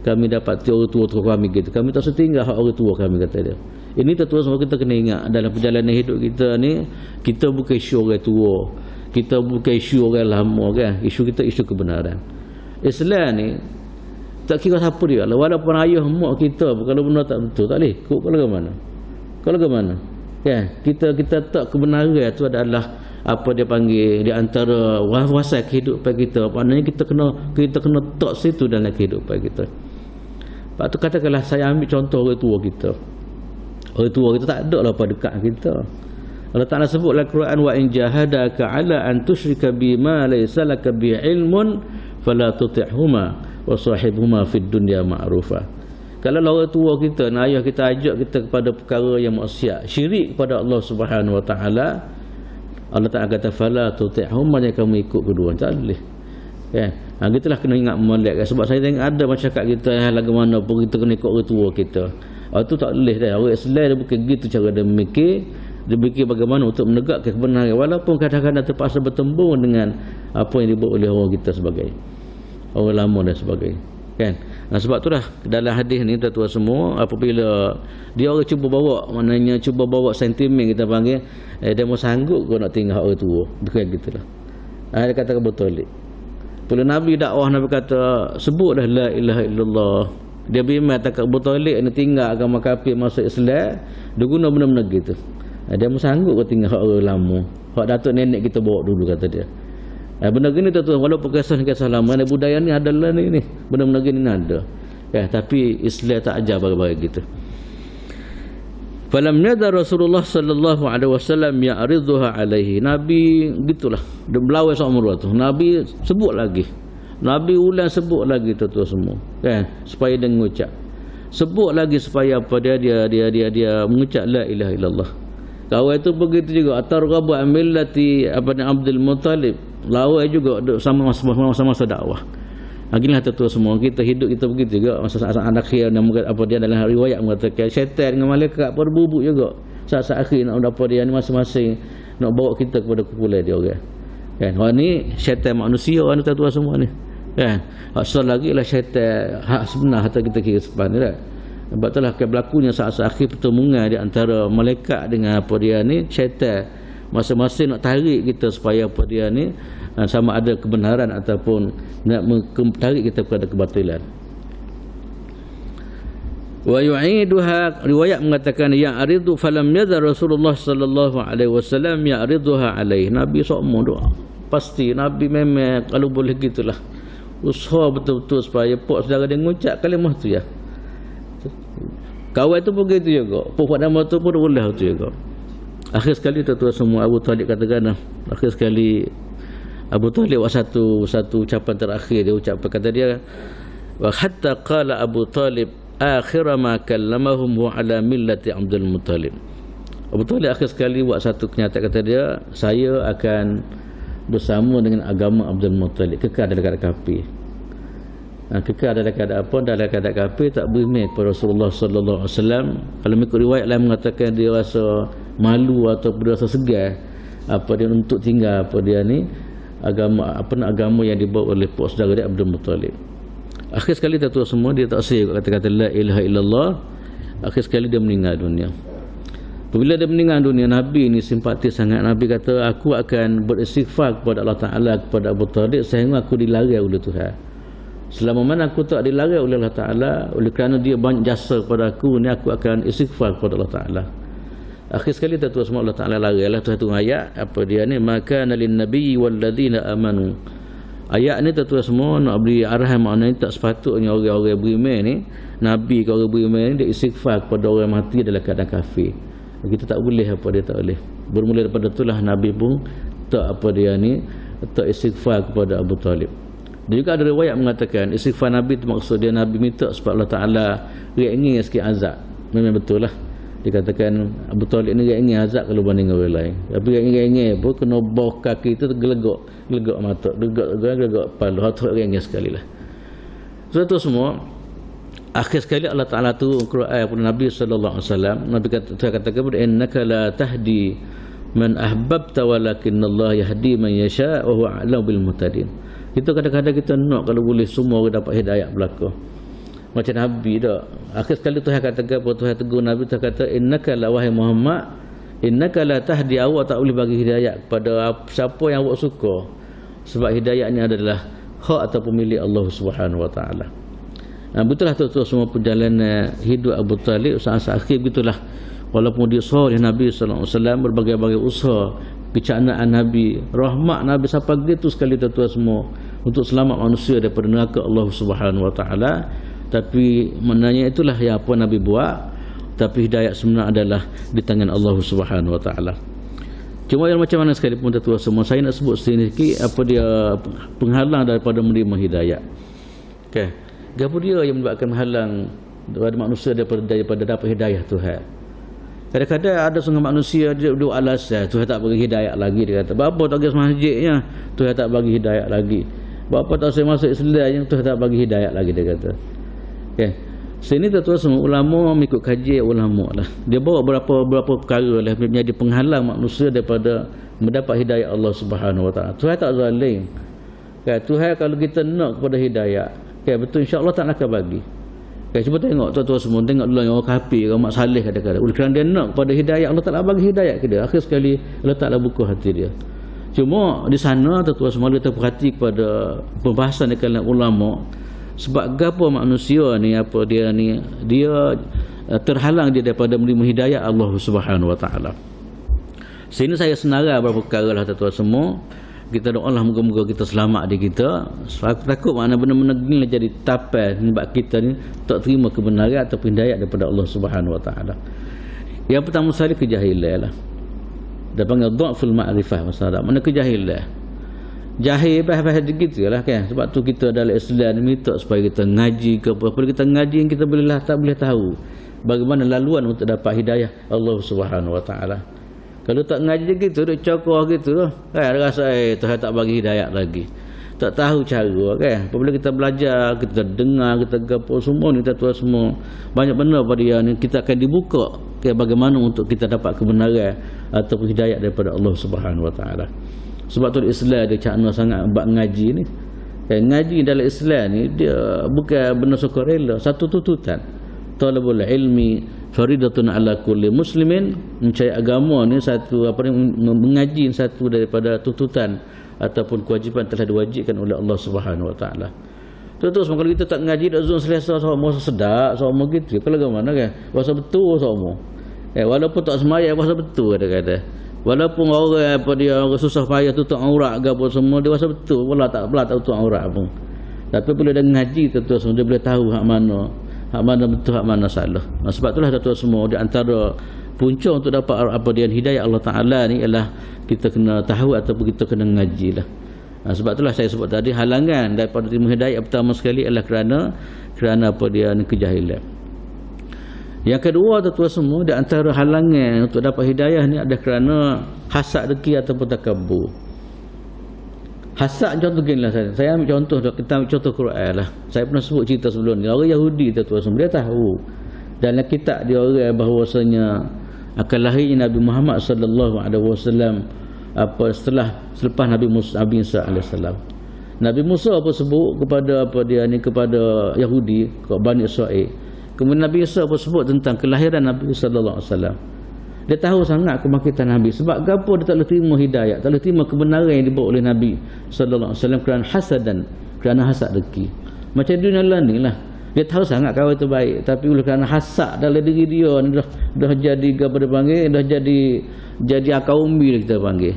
kami dapat orang tua kami gitu, kami tak setinggal hak orang tua kami, kata dia. Ini tu semua kita kena ingat dalam perjalanan hidup kita ni. Kita bukan isu orang tua, kita bukan isu orang lama kan, isu kita isu kebenaran. Islam ni tak kira siapa dia lah, walaupun ayah mak kita kalau benda tak betul tak boleh ikut. Kalau ke mana kan, kita tak kebenaran itu adalah apa dia panggil di antara wasai kehidupan kita. Maknanya kita kena tak situ dalam kehidupan kita. Lepas tu katakanlah saya ambil contoh orang tua kita. Orang tua kita tak ada lah apa dekat kita. Allah Ta'ala sebut dalam Quran, wa in jahadaka ala an tusyrika bima laysa laka bi ilmun fala tuti'huma wa sahibhuma fid dunya ma'rufa. Kalau orang tua kita, ayah kita ajak kita kepada perkara yang maksiat, syirik kepada Allah Subhanahu wa taala, Allah Ta'ala kata fala tuti'huma, jangan kamu ikut kedua. Tak boleh. Kan? Gitulah kena ingat molek kan? Sebab saya tengok ada masyarakat kita yang lagu mana pun kita kena ikut orang tua kita. Itu tak boleh dah. Orang Islam dia bukan gitu cara dia memikir. Dia fikir bagaimana untuk menegakkan kebenaran walaupun kadang-kadang terpaksa bertembung dengan apa yang dibuat oleh orang kita sebagai orang lama dan sebagainya. Kan? Sebab tu dah dalam hadis ni tuan-tuan semua, apabila dia orang cuba bawa, maknanya cuba bawa sentimen kita panggil, dia mau sanggup kau nak tinggal orang tua, bukan gitulah. Dia kata betul. Bila Nabi dakwah, Nabi kata sebutlah la ilaha illallah. Dia bimbang tak Abu Talib ni tinggal agama kafir masuk Islam, dia guna benda-benda gitu. Dia sanggup kau tinggal hak orang lama. Hak datuk nenek kita bawa dulu, kata dia. Benda gini tuan-tuan, walaupun kisah lama, budaya ni adalah ni. Benda-benda gini ada. Tapi Islam tak ajar bagi gitu. Falam yadar Rasulullah sallallahu alaihi wasallam ya'ridhuha alaihi. Nabi gitulah. Dia belawai seumur tu. Nabi sebut lagi. Nabi ulang sebut lagi tuan-tuan semua. Supaya dia mengucap. Sebut lagi supaya apa dia mengucap la ilaha illallah. Kau itu begitu juga. Atarghabu an millati Abdul Muttalib. Lawai juga sama-sama dakwah. Akhirnya tuan semua kita hidup kita begitu juga masa saat akhir apa dia dalam riwayat mengatakan syaitan dengan malaikat berbubuk juga saat akhir nak apa dia ni masing-masing nak bawa kita kepada kumpulan dia orang. Kan ni syaitan manusia ni tuan semua ni. Kan asal lagi lah syaitan hak sebenar atau kita kira sepan ni kan. Sebab itulah berlakunya saat akhir pertemuan di antara malaikat dengan apa dia ni syaitan masing-masing nak tarik kita supaya apa dia ni sama ada kebenaran ataupun nak tarik kita kepada kebatilan. Wa yu'iduha, riwayat mengatakan ya'ridu falam yadhar Rasulullah sallallahu alaihi wasallam ya'riduha alaihi. Nabi semua doa. Pasti Nabi memang kalau boleh gitulah. Usaha betul-betul supaya pok saudara dia mengucap kalimah tu ya. Kawan tu begitu juga. Pok nama tu pun boleh tu juga. Akhir sekali tuan-tuan semua Abu Talib katakan akhir sekali Abu Talib satu ucapan terakhir dia ucap kata dia wa hatta qala Abu Talib akhir ma kallamahum wa ala millati Abdul Muttalib. Abu Talib akhir sekali buat satu kenyataan kata dia saya akan bersama dengan agama Abdul Muttalib kekal dalam keadaan kafir. Kekal dalam keadaan apa? Dalam keadaan kafir tak beriman kepada Rasulullah sallallahu alaihi wasallam. Kalau mengikut riwayat lain mengatakan dia rasa malu atau berasa segar apa dia untuk tinggal apa dia ni agama yang dibawa oleh pak saudara dia Abdul Muttalib. Akhir sekali tuan semua dia tak say kata-kata la ilaha illallah. Akhir sekali dia meninggal dunia. Apabila dia meninggal dunia, Nabi ni simpati sangat. Nabi kata aku akan beristighfar kepada Allah Taala kepada Abu Talib sehingga aku dilarang oleh Tuhan. Selama mana aku tak dilarang oleh Allah Taala, oleh kerana dia banyak jasa kepada aku ni, aku akan istighfar kepada Allah Taala. Akhir sekali tuan semua Allah Taala laranglah satu ayat apa dia ni maka lin nabiyyi wal ladzina amanu. Ayat ni tuan semua nak beri arahan maknanya tak sepatutnya orang-orang beriman ni, nabi ke orang beriman ni dia istighfar kepada orang mati dalam keadaan kafir. Kita tak boleh apa dia tak boleh. Bermula daripada itulah nabi pun tak apa dia ni tak istighfar kepada Abu Talib. Dan juga ada riwayat mengatakan istighfar nabi itu maksud dia nabi minta supaya Allah Taala ringan sikit azab. Memang betul lah. Dikatakan Abu Talib ni ringan azab kalau banding orang lain. Tapi ringan pun kena bawah kaki itu gelegak mata, gelegak kepala, hati ringan sekali lah. So itu semua akhir sekali Allah Taala tu Quran kepada Nabi sallallahu alaihi wasallam. Nabi katakan kepada innaka la tahdi man ahbabta walakinnallaha yahdi man yasha wa huwa a'lamu bil muhtadin. Kita kadang-kadang kita nak kalau boleh semua orang dapat hidayah belaka. Macam Nabi dah. Akhir sekali Tuhan katakan apa Tuhan tegur Nabi Tuhan kata innaka la wahai Muhammad innaka la tahdi awak tak boleh bagi hidayah kepada siapa yang awak suka. Sebab hidayah ni adalah hak ataupun milik Allah Subhanahu wa taala. Betullah tuan-tuan semua perjalanan hidup Abu Talib saat akhir begitulah. Walaupun dia usaha oleh Nabi sallallahu alaihi wasallam berbagai-bagai usaha kecanaan Nabi, rahmat Nabi sampai begitu sekali tuan-tuan semua untuk selamat manusia daripada neraka Allah Subhanahu wa taala. Tapi maknanya itulah yang apa Nabi buat, tapi hidayah sebenar adalah di tangan Allah Subhanahu wa taala. Cuma yang macam mana sekalipun tuan-tuan semua saya nak sebut sedikit apa dia penghalang daripada menerima hidayah. Okey. Apa dia yang menyebabkan menghalang daripada manusia daripada dapat hidayah Tuhan? Kadang-kadang ada setengah manusia dia dua alasan Tuhan tak bagi hidayah lagi. Dia kata bapa tak pergi masjidnya Tuhan tak bagi hidayah lagi, bapa tak saya masuk Islam Tuhan tak bagi hidayah lagi, dia kata. Okay. Sini tuan-tuan semua ulama mengikut kajian ulama lah. Dia bawa beberapa perkara lah menjadi penghalang manusia daripada mendapat hidayah Allah Subhanahu wa taala. Tuhan tak zalim. Okay. Tuhan kalau kita nak kepada hidayah, okay, betul insya-Allah tak akan bagi. Okay, cuba tengok tuan-tuan semua, tengok dulu yang orang kafir, orang mak saleh kadang-kadang. Oleh kerana dia nak kepada hidayah, Allah Taala bagi hidayah ke dia. Akhir sekali Allah Taala buka hati dia. Cuma di sana tuan-tuan semua kita perhati kepada pembahasan di kalangan ulama. Sebab gapo manusia ni apa dia ni dia terhalang dia daripada menerima hidayah Allah Subhanahu wa taala. Sini saya senarai beberapa perkara lah tuan-tuan semua. Kita doa Allah moga-moga kita selamat di kita. Aku takut mana benda-benda ni jadi tapai sebab kita ni tak terima kebenaran atau hidayah daripada Allah Subhanahu Wa Taala. Yang pertama sekali kejahilan lah. Dia panggil dhaful ma'rifah masalah. Mana kejahilan? Jahil bahasa begitu lah kan. Sebab tu kita dalam Islam ni minta supaya kita ngaji ke apa. Kalau kita ngaji kita bolehlah tak boleh tahu bagaimana laluan untuk dapat hidayah Allah Subhanahu Wa Taala. Kalau tak ngaji gitu, duk cokor gitu lah. Kan rasa Tuhan tak bagi hidayah lagi. Tak tahu cara kan. Apabila kita belajar, kita dengar, kita gapo semua ni tuan semua. Banyak benda pada yang kita akan dibuka kan, bagaimana untuk kita dapat kebenaran ataupun hidayah daripada Allah Subhanahu Wa Taala. Sebab tu Islam dia cakna sangat bab ngaji ni. Kan ngaji dalam Islam ni dia bukan benda sukarela, satu tuntutan. Talabul ilmi faridatun ala kulli muslimin. Mencari agama ni satu mengaji satu daripada tuntutan ataupun kewajipan telah diwajibkan oleh Allah Subhanahu Wa Taala. Terus kalau kita tak ngaji dak zon selesa sama sedap sama gitu. Kalau bagaimana kan? Bahasa betul sama. Walaupun tak sembahyang bahasa betul kadang-kadang. Walaupun orang orang susah payah tutup aurat ke apa semua dia bahasa betul pula tak tutup aurat pun. Tapi bila dia ngaji terus dia boleh tahu hak mana betul, hak mana salah. Sebab itulah tuan-tuan semua di antara punca untuk dapat hidayah Allah Taala ni ialah kita kena tahu ataupun kita kena ngaji lah. Sebab itulah saya sebut tadi halangan daripada terima hidayah pertama sekali ialah kerana kejahilan. Yang kedua tuan-tuan semua di antara halangan untuk dapat hidayah ni adalah kerana hasad dengki ataupun takabur. Hasad contoh gini lah saya ambil contoh, kita ambil contoh Quran lah. Saya pernah sebut cerita sebelum ni. Orang Yahudi tuan-tuan semua dia tahu dalam kitab dia orang bahawasanya akan lahirnya Nabi Muhammad sallallahu alaihi wasallam selepas Nabi Isa alaihi salam. Nabi Musa apa sebut kepada kepada Yahudi, kepada Bani Israel. Kemudian Nabi Isa apa sebut tentang kelahiran Nabi sallallahu alaihi wasallam. Dia tahu sangat kebangkitan Nabi. Sebab apa dia tak boleh terima hidayah, tak boleh terima kebenaran yang dibawa oleh Nabi sallallahu alaihi wasallam kerana hasadan, kerana hasad dengki. Macam dunia lain ni lah. Dia tahu sangat kawan itu baik, tapi oleh kerana hasad dalam diri dia dah jadi apa dia panggil, dah jadi akal umbi kita panggil.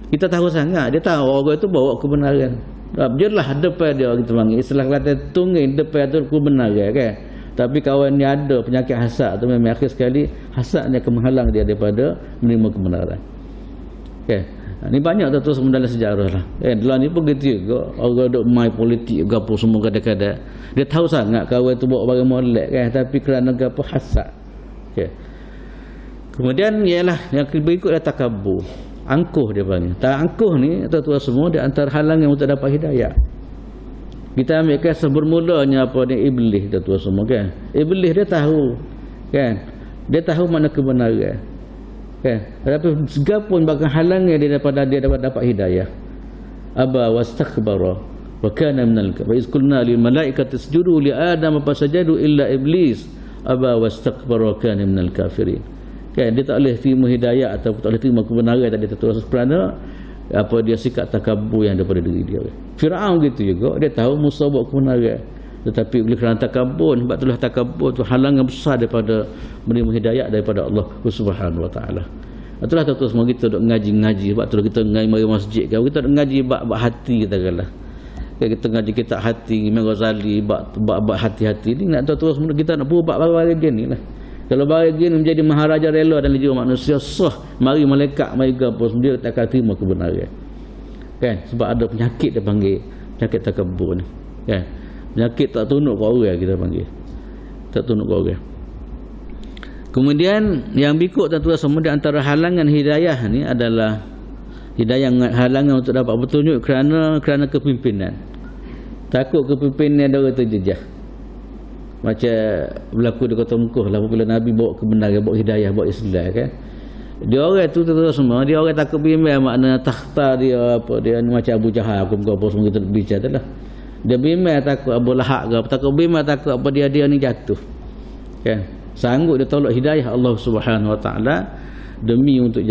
Kita tahu sangat, dia tahu orang itu bawa kebenaran. Jelah depan dia kita panggil. Istilah kata tungging depan tu kebenaran kan. Tapi kawan ni ada penyakit hasad tu memang akhir sekali hasad ni akan menghalang dia daripada menerima kebenaran. Okay. Ni banyak tu semua dalam sejarah lah. Dulu ni pun gitu juga. Orang duk main politik gapo semua kadang-kadang. Dia tahu sangat kawan tu bawa barang molek kan, tapi kerana gapo hasad. Okay. Kemudian ialah yang berikutnya takabur. Angkuh dia panggil. Tak angkuh ni tuan-tuan semua di antara halangan untuk dapat hidayah. Kita ambil kisah bermulanya iblis tuan-tuan semua kan. Iblis dia tahu kan. Dia tahu mana kebenaran. Kan? Tapi segala pun bakal halangan dia dapat hidayah. Aba wastakbara wa kana minal kafirin. Wa iz qulna lil malaikati isjudu li adam fasajadu illa iblis aba wastakbara wa kana minal kafirin. Kan dia tak boleh terima hidayah atau tak boleh terima kebenaran tadi terus kerana dia sikap takabur yang daripada diri dia. Firaun gitu juga, dia tahu Musa bawa kebenaran, tetapi oleh kerana takabur, sebab itulah takabur tu halangan besar daripada menerima hidayah daripada Allah Subhanahu Wa Taala. Itulah tuan-tuan semua kita duk ngaji, sebab tu kita ngaji mari masjid kan, kita duk ngaji bab hati kita katalah. Kita ngaji kitab hati Imam Ghazali bab hati-hati ni nak tuan-tuan semua kita nak buat bab-bab gini lah. Kalau bahagian menjadi maharaja rela dalam jiwa manusia sah, mari malaikat mari gapo dia tak akan terima kebenaran. Kan? Sebab ada penyakit dia panggil penyakit takabur ni. Kan? Penyakit tak tunduk ke orang kita panggil. Tak tunduk ke orang. Kemudian yang berikut tuan-tuan semua di antara halangan hidayah ni adalah halangan untuk dapat petunjuk kerana kepimpinan. Takut kepimpinan dia orang terjejah. Macam berlaku di Kota Mekah lah bila Nabi bawa kebenaran, bawa hidayah, bawa Islam kan. Dia orang tu semua, dia orang takut bimbang makna takhta dia dia macam Abu Jahal apa semua kita bicara lah. Dia bimbang takut Abu Lahab ke, takut bimbang takut dia ni jatuh. Kan? Sanggup dia tolak hidayah Allah Subhanahu Wa Taala demi untuk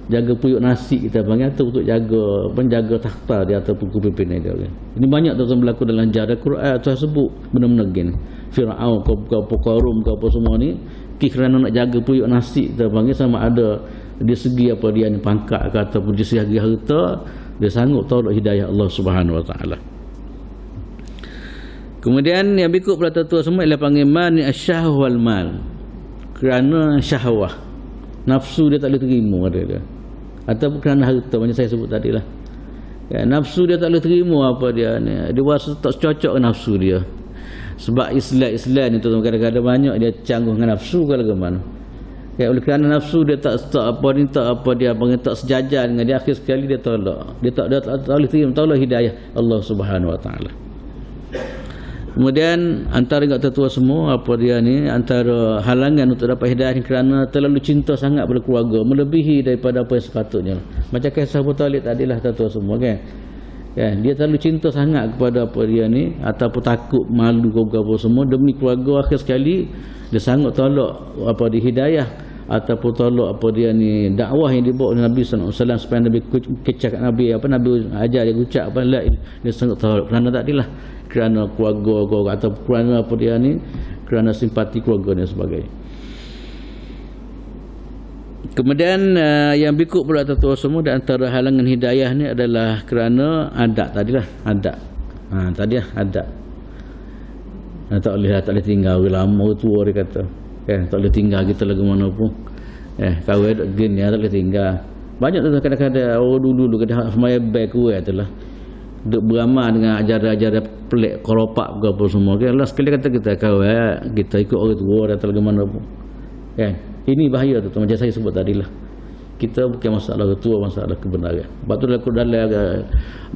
jaga puyuk nasi kita panggil atau untuk menjaga takhta dia ataupun kepimpinan dia. Ini banyak tuan berlaku dalam sejarah Quran tersebut benar-benar gini. Firaun ke Qarun ke apa semua ni kerana nak jaga puyuk nasi kita panggil sama ada Dari segi apa dia ni pangkat ke ataupun dari segi harta, dia sanggup tolak hidayah Allah Subhanahu wa taala. Kemudian yang berikut pula tuan semua ialah panggil mani asyahwa wal mal. Kerana syahwah, nafsu dia tak boleh terima kata dia. Ataupun kerana harta macam saya sebut tadi lah. Ya, nafsu dia tak boleh terima apa dia ni. Dia rasa tak cocok dengan nafsu dia. Sebab Islam ni tuan kadang-kadang banyak dia cangguh dengan nafsu ke bagaimana. Ya, oleh kerana nafsu dia tak dia panggil tak sejajar dengan dia, akhir sekali dia tolak. Dia tak boleh terima tolak hidayah Allah Subhanahu wa taala. Kemudian antara tua semua apa dia ni, antara halangan untuk dapat hidayah ni kerana terlalu cinta sangat pada keluarga, melebihi daripada apa yang sepatutnya. Macam kisah Abu Talib tadilah tua semua kan. Kan dia terlalu cinta sangat kepada apa dia ni, ataupun takut malu ke apa semua demi keluarga, akhir sekali dia sanggup tolak apa di hidayah ataupun tolak apa dia ni dakwah yang dibawa oleh Nabi sallallahu alaihi wasallam, supaya Nabi kecak Nabi ajar dia ucap apa la, dia sanggup tolak kerana takdilah kerana keluarga atau kerana apa dia ni, kerana simpati keluarga dan sebagainya. Kemudian yang berikut pula tuan semua, di antara halangan hidayah ni adalah kerana adat tadilah, adat. Tadi adat. Tak boleh tinggal orang lama tua dia kata. Tak boleh tinggal kita lagu mana pun. Kawin gini tak boleh tinggal. Banyak tu kadang-kadang orang dulu kadang semaya baik kuat itulah. Duk beramal dengan ajaran-ajaran pelik keropak ke apa semua kan. Last sekali kata kita kawin, kita ikut orang tua atau lagu mana pun. Kan? Ini bahaya tu macam saya sebut tadilah. Kita bukan masalah tua, masalah kebenaran. Sebab tu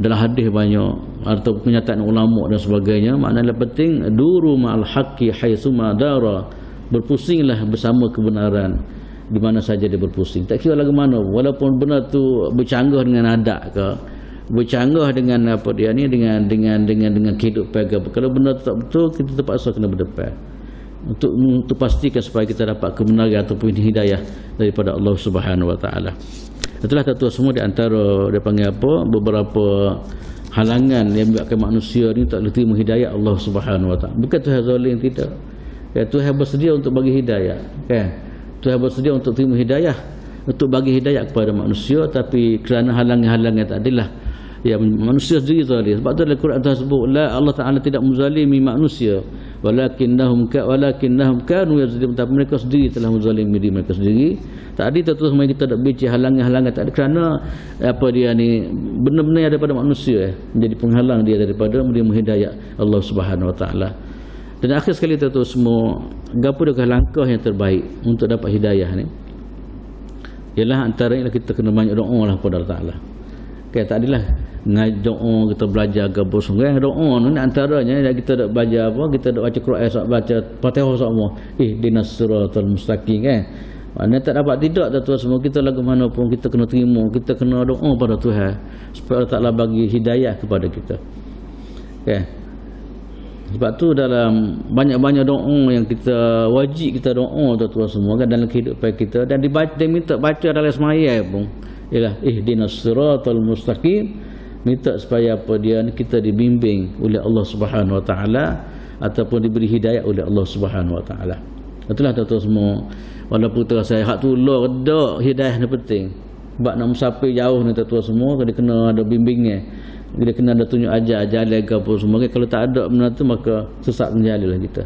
dalam hadis banyak atau kenyataan ulama dan sebagainya, maknanya penting duru ma'al haqqi haitsu ma dara, berpusinglah bersama kebenaran di mana saja dia berpusing. Tak kira lagu mana, walaupun benar tu bercanggah dengan adat ke, bercanggah dengan apa dia ni, dengan kehidupan ke. Kalau benar tu tak betul, kita terpaksa kena berdepan untuk pastikan supaya kita dapat kebenaran ataupun hidayah daripada Allah Subhanahu wa taala. Itulah tuan semua di antara dia panggil apa, beberapa halangan yang menyebabkan manusia ni tak boleh terima hidayah Allah Subhanahu wa taala. Bukan Tuhan zalim, tidak. Ya, Tuhan bersedia untuk bagi hidayah, kan? Tuhan bersedia untuk terima hidayah, untuk bagi hidayah kepada manusia, tapi kerana halangan-halangan tadilah ya manusia sendiri zalim. Sebab tu dalam Quran Tuhan sebut la, Allah Taala tidak menzalimi manusia, walakinnahum kanu yazlimun, tapi mereka sendiri telah menzalimi diri mereka sendiri. Tadi terus kita tak bincang halangan-halangan tadi kerana apa dia ni benar-benar daripada manusia menjadi penghalang dia daripada menerima hidayah Allah Subhanahu wa taala. Dan akhir sekali tu semua, gapo dah langkah yang terbaik untuk dapat hidayah ni ialah antaranya kita kena banyak doa lah kepada Allah Taala. Okay, tak adalah ngaji doa, kita belajar gapo semua doa ni antaranya kita dak belajar apa, kita dak baca Quran, baca Fatihah semua, dinas siratal mustaqim kan. Mana tak dapat tidak tuan semua, kita lagu mana pun kita kena terima, kita kena doa pada Tuhan supaya Allah Taala bagi hidayah kepada kita. Okay. Sebab tu dalam banyak-banyak doa yang kita wajib kita doa tuan semua kan dalam kehidupan kita, dan dibaca, dia minta baca dalam sembahyang pun ialah ihdinas siratal mustaqim, minta supaya apa dia kita dibimbing oleh Allah Subhanahu wa taala ataupun diberi hidayah oleh Allah Subhanahu wa taala. Itulah tuan semua, walaupun terasa hak tu lah redak, hidayah ni penting. Sebab nak musafir jauh ni tuan semua dia kena ada bimbingnya, dia kena ada tunjuk ajar jalan ke apa semua. Kalau tak ada benda tu maka sesat menjalilah kita.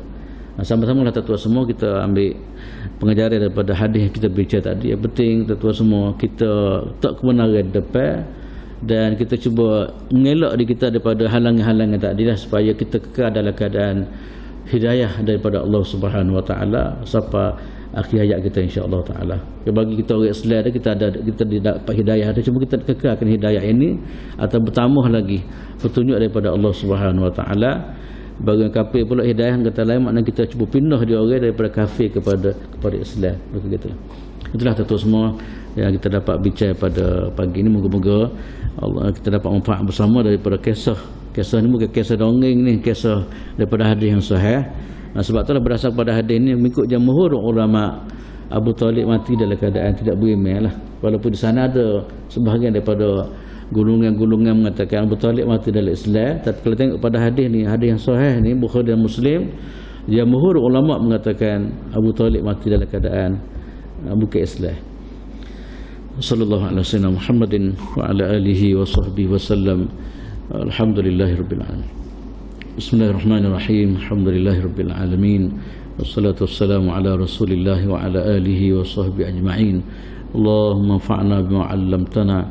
Sama-sama lah tuan semua kita ambil pengajaran daripada hadis yang kita baca tadi. Yang penting tuan semua kita tak kebenaran depan, dan kita cuba mengelak diri kita daripada halangan-halangan tadilah supaya kita kekal dalam keadaan hidayah daripada Allah Subhanahu wa taala sampai akhir hayat kita insya-Allah taala. Bagi kita orang Islam kita dapat hidayah, cuma kita kekalkan hidayah ini atau bertambah lagi petunjuk daripada Allah Subhanahu wa taala. Bagi kafir pula hidayah kata lain, maknanya kita cuba pindah dia orang daripada kafir kepada Islam. Begitu. Itulah tuan semua yang kita dapat bincang pada pagi ini. Moga-moga Allah kita dapat manfaat bersama daripada kisah ni, bukan kisah dongeng ni, kisah daripada hadis yang sahih. Sebab itulah berdasar pada hadis ni mengikut jamhur ulama, Abu Talib mati dalam keadaan tidak beriman lah. Walaupun di sana ada sebahagian daripada golongan-golongan mengatakan Abu Talib mati dalam Islam, tapi kalau tengok pada hadis ni, hadis yang sahih ni Bukhari dan Muslim, jamhur ulama mengatakan Abu Talib mati dalam keadaan bukan Islam. Sallallahu alaihi wasallam Muhammadin wa ala alihi wa sahbihi wasallam. Alhamdulillahirabbil alamin. Bismillahirrahmanirrahim. Alhamdulillahirabbil alamin. Wassalatu wassalamu ala Rasulillah wa ala alihi wa sahbihi ajma'in. Allahumma anfa'na bima 'allamtana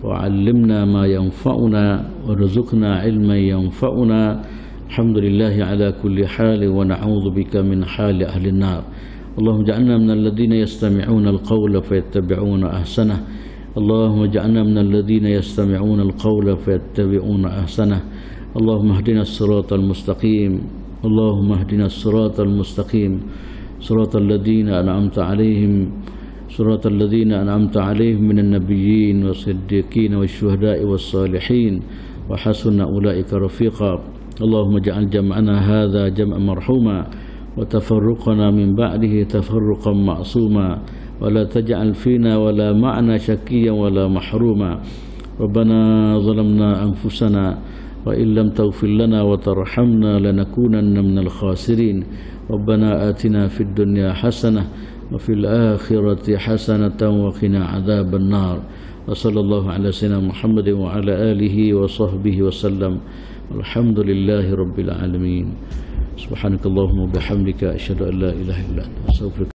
wa 'allimna ma yanfa'una warzuqna 'ilman yanfa'una. Alhamdulillahi ala kulli hali wa na'udzu bika min hali ahli an-nar. اللهم اجعلنا من الذين يستمعون القول فيتبعون أحسنه. اللهم اجعلنا من الذين يستمعون القول فيتبعون أحسنه. اللهم اهدنا الصراط المستقيم. اللهم اهدنا الصراط المستقيم صراط الذين أنعمت عليهم صراط الذين أنعمت عليهم من النبيين والصديقين والشهداء والصالحين وحسن أولئك رفيقا. اللهم اجعل جمعنا هذا جمعا مرحوما وتفرقنا من بعده تفرقا معصوما ولا تجعل فينا ولا معنا شكيا ولا محروما. ربنا ظلمنا أنفسنا وإن لم تغفر لنا وترحمنا لنكونن من الخاسرين. ربنا آتنا في الدنيا حسنة وفي الآخرة حسنة وقنا عذاب النار. وصلى الله على سيدنا محمد وعلى آله وصحبه وسلم. الحمد لله رب العالمين. Subhanakallahumma bihamdika asyhadu an la ilaha illa anta astaghfiruka